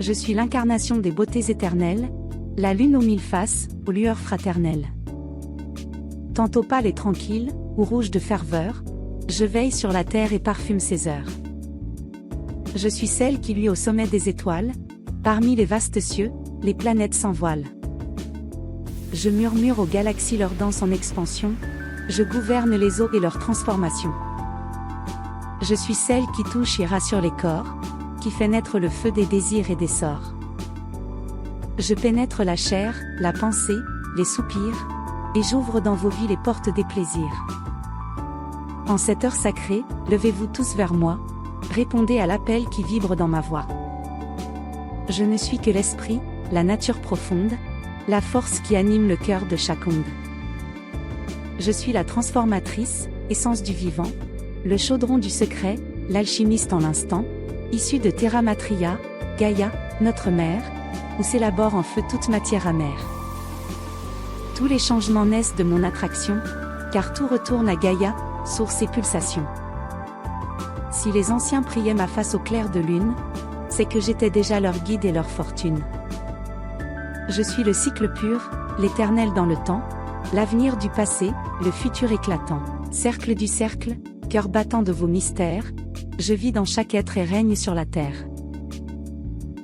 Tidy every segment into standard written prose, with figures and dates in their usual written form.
Je suis l'incarnation des beautés éternelles, la lune aux mille faces, aux lueurs fraternelles. Tantôt pâle et tranquille, ou rouge de ferveur, je veille sur la terre et parfume ses heures. Je suis celle qui luit au sommet des étoiles, parmi les vastes cieux, les planètes s'envolent. Je murmure aux galaxies leur danse en expansion, je gouverne les eaux et leur transformation. Je suis celle qui touche et rassure les corps, qui fait naître le feu des désirs et des sorts. Je pénètre la chair, la pensée, les soupirs, et j'ouvre dans vos vies les portes des plaisirs. En cette heure sacrée, levez-vous tous vers moi, répondez à l'appel qui vibre dans ma voix. Je ne suis que l'esprit, la nature profonde, la force qui anime le cœur de chaque onde. Je suis la transformatrice, essence du vivant, le chaudron du secret, l'alchimiste en l'instant, issu de Terra Matria, Gaïa, notre mère, où s'élabore en feu toute matière amère. Tous les changements naissent de mon attraction, car tout retourne à Gaïa, source et pulsation. Si les anciens priaient ma face au clair de lune, c'est que j'étais déjà leur guide et leur fortune. Je suis le cycle pur, l'éternel dans le temps, l'avenir du passé, le futur éclatant. Cercle du cercle, cœur battant de vos mystères, je vis dans chaque être et règne sur la terre.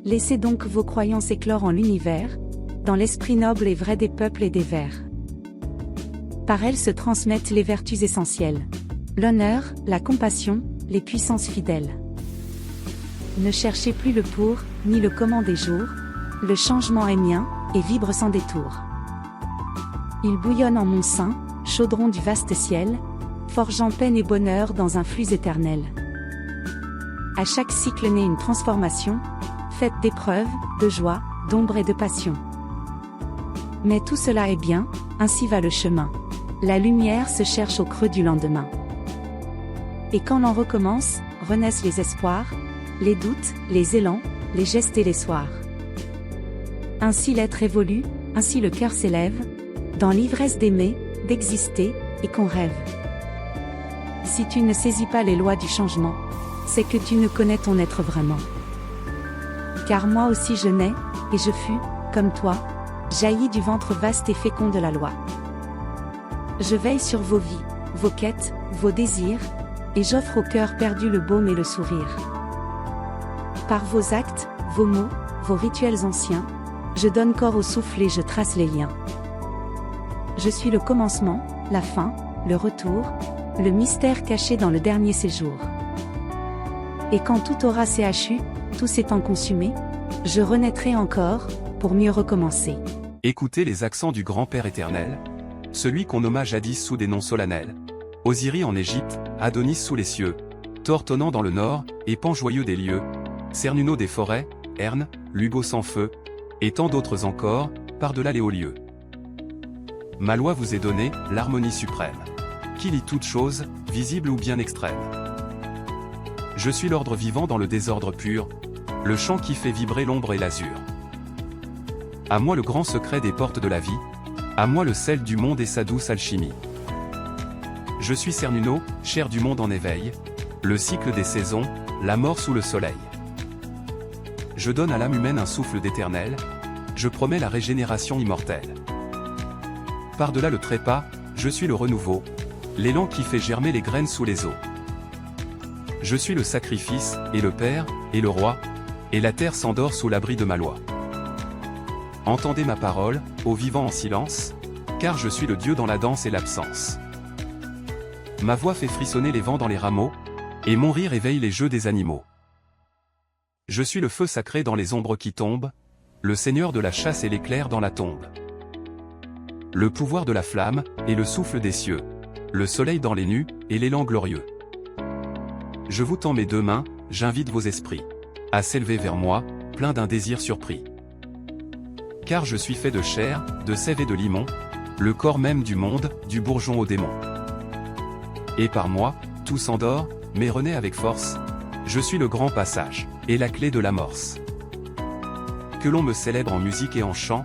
Laissez donc vos croyances éclore en l'univers, dans l'esprit noble et vrai des peuples et des vers. Par elles se transmettent les vertus essentielles. L'honneur, la compassion, les puissances fidèles. Ne cherchez plus le pour, ni le comment des jours, le changement est mien, et vibre sans détour. Il bouillonne en mon sein, chaudron du vaste ciel, forgeant peine et bonheur dans un flux éternel. À chaque cycle naît une transformation, faite d'épreuves, de joie, d'ombre et de passion. Mais tout cela est bien, ainsi va le chemin. La lumière se cherche au creux du lendemain. Et quand l'on recommence, renaissent les espoirs, les doutes, les élans, les gestes et les soirs. Ainsi l'être évolue, ainsi le cœur s'élève, dans l'ivresse d'aimer, d'exister, et qu'on rêve. Si tu ne saisis pas les lois du changement, c'est que tu ne connais ton être vraiment. Car moi aussi je nais, et je fus, comme toi, jailli du ventre vaste et fécond de la loi. Je veille sur vos vies, vos quêtes, vos désirs, et j'offre au cœur perdu le baume et le sourire. Par vos actes, vos mots, vos rituels anciens, je donne corps au souffle et je trace les liens. Je suis le commencement, la fin, le retour, le mystère caché dans le dernier séjour. Et quand tout aura s'échu, tout s'étant consumé, je renaîtrai encore, pour mieux recommencer. Écoutez les accents du grand-père éternel, celui qu'on nomma jadis sous des noms solennels. Osiris en Égypte, Adonis sous les cieux, Thor tonnant dans le nord, et Pan joyeux des lieux, Cernunno des forêts, Erne, Lubo sans feu, et tant d'autres encore, par-delà les hauts lieux. Ma loi vous est donnée, l'harmonie suprême, qui lie toutes choses, visibles ou bien extrêmes. Je suis l'ordre vivant dans le désordre pur, le chant qui fait vibrer l'ombre et l'azur. À moi le grand secret des portes de la vie, à moi le sel du monde et sa douce alchimie. Je suis Cernunno, chair du monde en éveil, le cycle des saisons, la mort sous le soleil. Je donne à l'âme humaine un souffle d'éternel, je promets la régénération immortelle. Par-delà le trépas, je suis le renouveau, l'élan qui fait germer les graines sous les eaux. Je suis le sacrifice, et le Père, et le Roi, et la terre s'endort sous l'abri de ma loi. Entendez ma parole, ô vivants en silence, car je suis le Dieu dans la danse et l'absence. Ma voix fait frissonner les vents dans les rameaux, et mon rire éveille les jeux des animaux. Je suis le feu sacré dans les ombres qui tombent, le seigneur de la chasse et l'éclair dans la tombe. Le pouvoir de la flamme, et le souffle des cieux, le soleil dans les nues, et l'élan glorieux. Je vous tends mes deux mains, j'invite vos esprits à s'élever vers moi, plein d'un désir surpris. Car je suis fait de chair, de sève et de limon, le corps même du monde, du bourgeon au démon. Et par moi, tout s'endort, mais renaît avec force, je suis le grand passage, et la clé de l'amorce. Que l'on me célèbre en musique et en chant,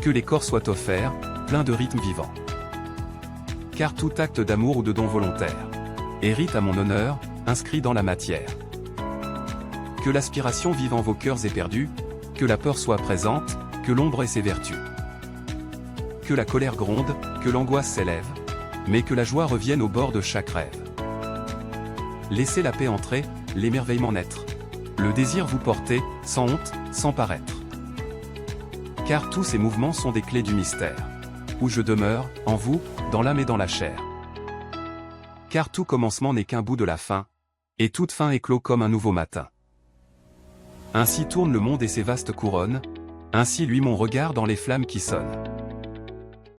que les corps soient offerts, pleins de rythmes vivants. Car tout acte d'amour ou de don volontaire hérite à mon honneur, inscrit dans la matière. Que l'aspiration vive en vos cœurs éperdus, Que la peur soit présente, que l'ombre ait ses vertus. Que la colère gronde, que l'angoisse s'élève. Mais que la joie revienne au bord de chaque rêve. Laissez la paix entrer, l'émerveillement naître. Le désir vous porter, sans honte, sans paraître. Car tous ces mouvements sont des clés du mystère. Où je demeure, en vous, dans l'âme et dans la chair. Car tout commencement n'est qu'un bout de la fin, et toute fin éclot comme un nouveau matin. Ainsi tourne le monde et ses vastes couronnes, ainsi luit mon regard dans les flammes qui sonnent.